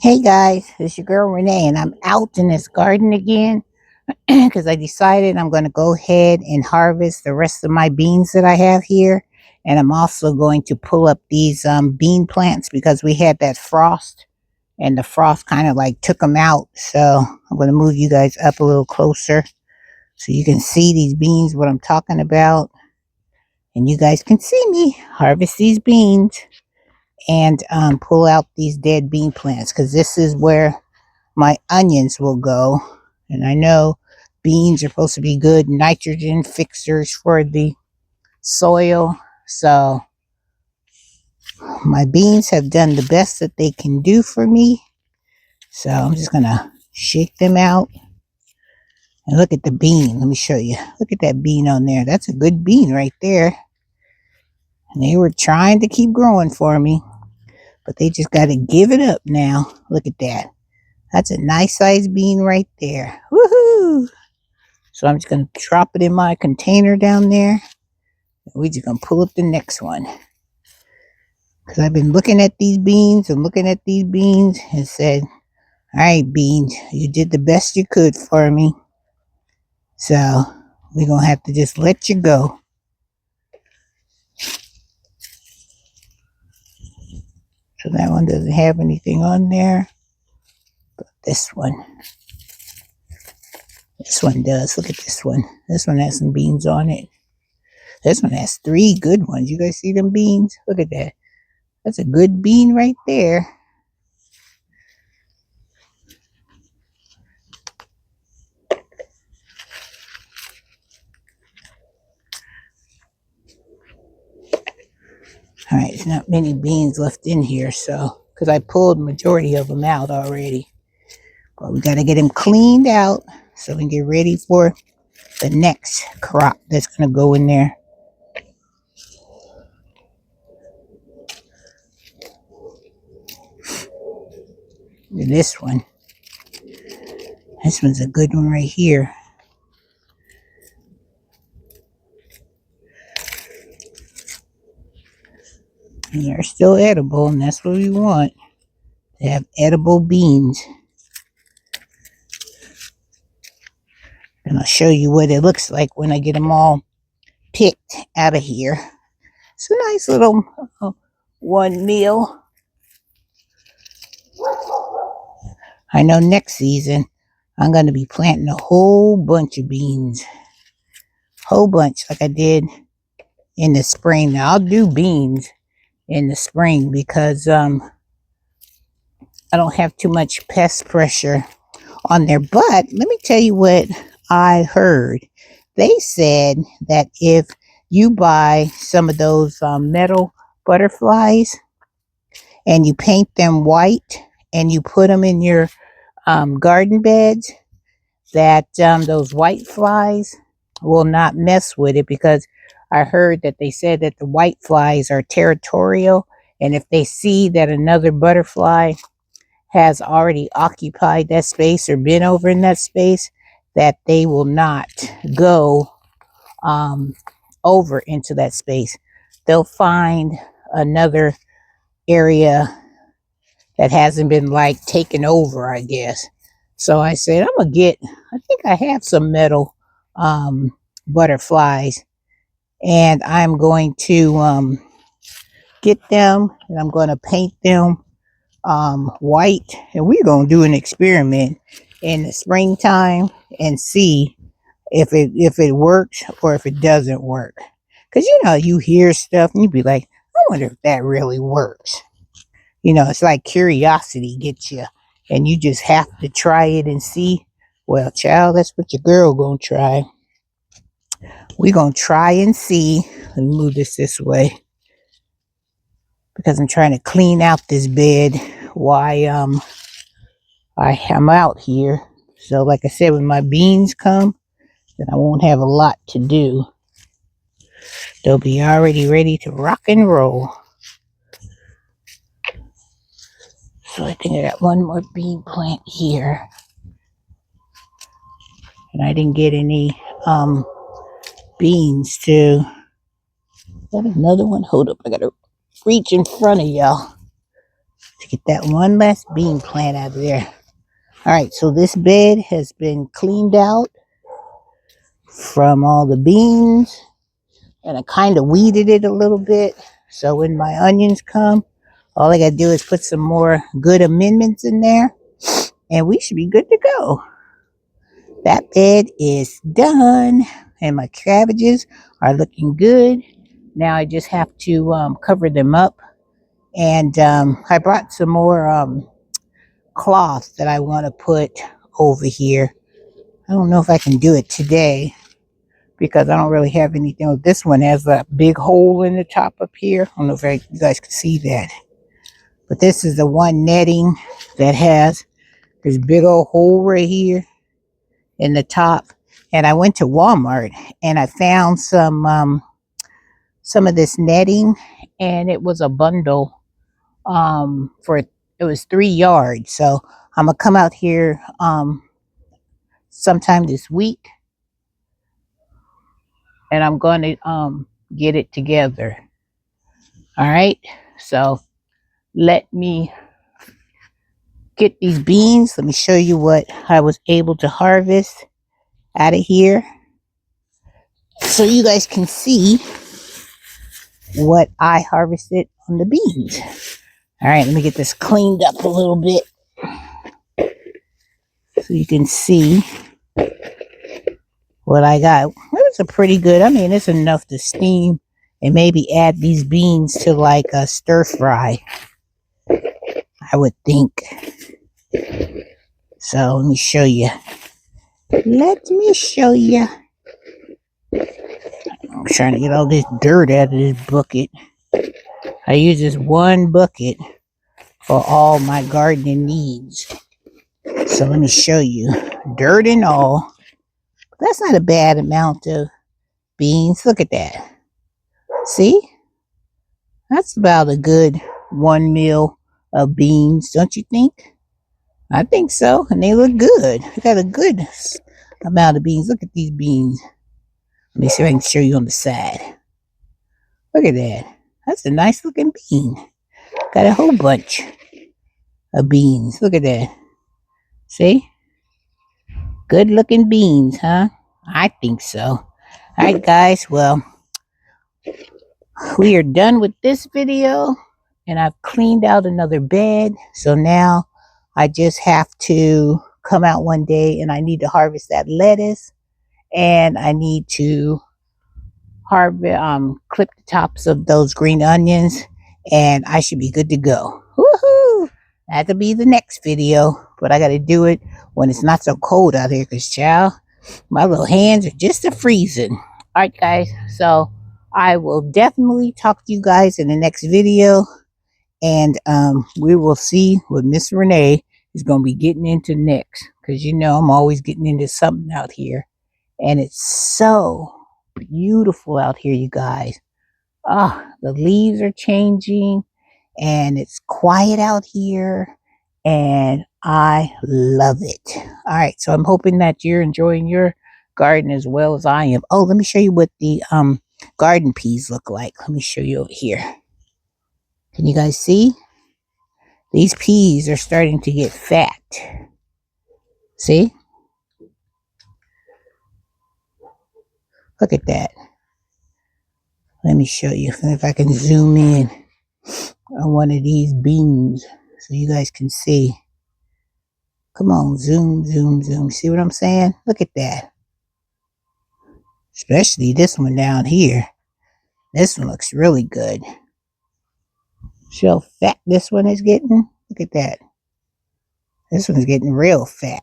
Hey guys, it's your girl Renee, and I'm out in this garden again because I decided I'm going to go ahead and harvest the rest of my beans that I have here. And I'm also going to pull up these bean plants because we had that frost, and the frost kind of like took them out. So I'm going to move you guys up a little closer so you can see these beans, what I'm talking about. And you guys can see me harvest these beans and pull out these dead bean plants because this is where my onions will go. And I know beans are supposed to be good nitrogen fixers for the soil. So my beans have done the best that they can do for me. So I'm just going to shake them out. And look at the bean. Let me show you. Look at that bean on there. That's a good bean right there. And they were trying to keep growing for me, but they just got to give it up now. Look at that. That's a nice sized bean right there. Woohoo! So I'm just going to drop it in my container down there. We're just going to pull up the next one. Because I've been looking at these beans and looking at these beans and said, all right, beans, you did the best you could for me. So we're going to have to just let you go. So that one doesn't have anything on there. But this one does. Look at this one. This one has some beans on it. This one has 3 good ones. You guys see them beans? Look at that. That's a good bean right there. All right, there's not many beans left in here, so because I pulled majority of them out already. But we got to get them cleaned out so we can get ready for the next crop that's going to go in there. This one. This one's a good one right here. And they're still edible, and that's what we want. To have edible beans. And I'll show you what it looks like when I get them all picked out of here. It's a nice little one meal. I know next season I'm going to be planting a whole bunch of beans. Whole bunch like I did in the spring. Now I'll do beans in the spring because I don't have too much pest pressure on there. But let me tell you what I heard. They said that if you buy some of those metal butterflies and you paint them white and you put them in your garden beds, that those white flies will not mess with it, because I heard that they said that the white flies are territorial, and if they see that another butterfly has already occupied that space or been over in that space, that they will not go over into that space. They'll find another area that hasn't been like taken over, I guess. So I said, I'm gonna get, I think I have some metal butterflies, and I'm going to get them, and I'm going to paint them white, and we're going to do an experiment in the springtime and see if it works or if it doesn't work. Because you hear stuff and you be like, I wonder if that really works. It's like curiosity gets you, and you just have to try it and see. Well, child, that's what your girl gonna try. We gonna try and see. Let me move this way because I'm trying to clean out this bed while I am out here. So, like I said, when my beans come, then I won't have a lot to do. They'll be already ready to rock and roll. So I think I got one more bean plant here. And I didn't get any beans too. Got another one. Hold up, I gotta reach in front of y'all to get that one last bean plant out of there. All right, so this bed has been cleaned out from all the beans, and I kind of weeded it a little bit. So when my onions come, all I got to do is put some more good amendments in there, and we should be good to go. That bed is done, and my cabbages are looking good. Now I just have to cover them up, and I brought some more cloth that I want to put over here. I don't know if I can do it today because I don't really have anything. This one has a big hole in the top up here. I don't know if you guys can see that. But this is the one netting that has this big old hole right here in the top. And I went to Walmart and I found some of this netting, and it was a bundle for it was 3 yards. So I'm gonna come out here sometime this week, and I'm gonna get it together. All right, so let me get these beans. Let me show you what I was able to harvest out of here so you guys can see what I harvested on the beans. All right, let me get this cleaned up a little bit so you can see what I got. It was a pretty good, I mean, it's enough to steam and maybe add these beans to like a stir fry, I would think. So let me show you. Let me show you. I'm trying to get all this dirt out of this bucket. I use this one bucket for all my gardening needs. So let me show you. Dirt and all. That's not a bad amount of beans. Look at that. See? That's about a good 1 meal of beans, don't you think? I think so. And they look good. We got a good amount of beans. Look at these beans. Let me see if I can show you on the side. Look at that. That's a nice looking bean. Got a whole bunch of beans. Look at that. See? Good looking beans, huh? I think so. All right, guys. Well, we are done with this video, and I've cleaned out another bed. So now I just have to come out one day and I need to harvest that lettuce, and I need to clip the tops of those green onions, and I should be good to go. Woohoo! That'll be the next video, but I got to do it when it's not so cold out here, because child, my little hands are just a freezing. All right, guys. So I will definitely talk to you guys in the next video, and we will see what Miss Renee is going to be getting into next, because you know I'm always getting into something out here, and it's so beautiful out here, you guys. The leaves are changing, and it's quiet out here, and I love it. All right, so I'm hoping that you're enjoying your garden as well as I am. Oh, let me show you what the garden peas look like. Let me show you over here. Can you guys see? These peas are starting to get fat. See? Look at that. Let me show you if I can zoom in on one of these beans so you guys can see. Come on, zoom, zoom, zoom. See what I'm saying? Look at that. Especially this one down here. This one looks really good. See how fat this one is getting? Look at that. This one's getting real fat.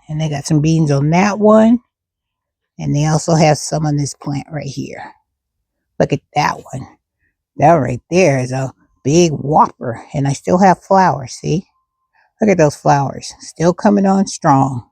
And they got some beans on that one. And they also have some on this plant right here. Look at that one. That right there is a big whopper. And I still have flowers, see? Look at those flowers. Still coming on strong.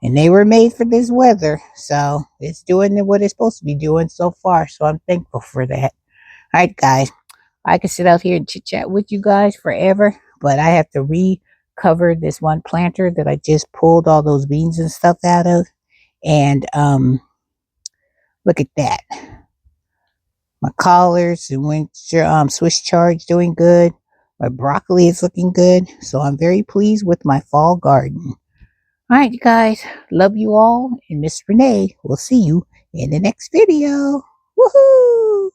And they were made for this weather. So it's doing what it's supposed to be doing so far. So I'm thankful for that. All right, guys. I could sit out here and chit chat with you guys forever. But I have to recover this one planter that I just pulled all those beans and stuff out of. And look at that. My collars and Swiss charge doing good. My broccoli is looking good. So I'm very pleased with my fall garden. All right, you guys. Love you all. And Miss Renee will see you in the next video. Woohoo!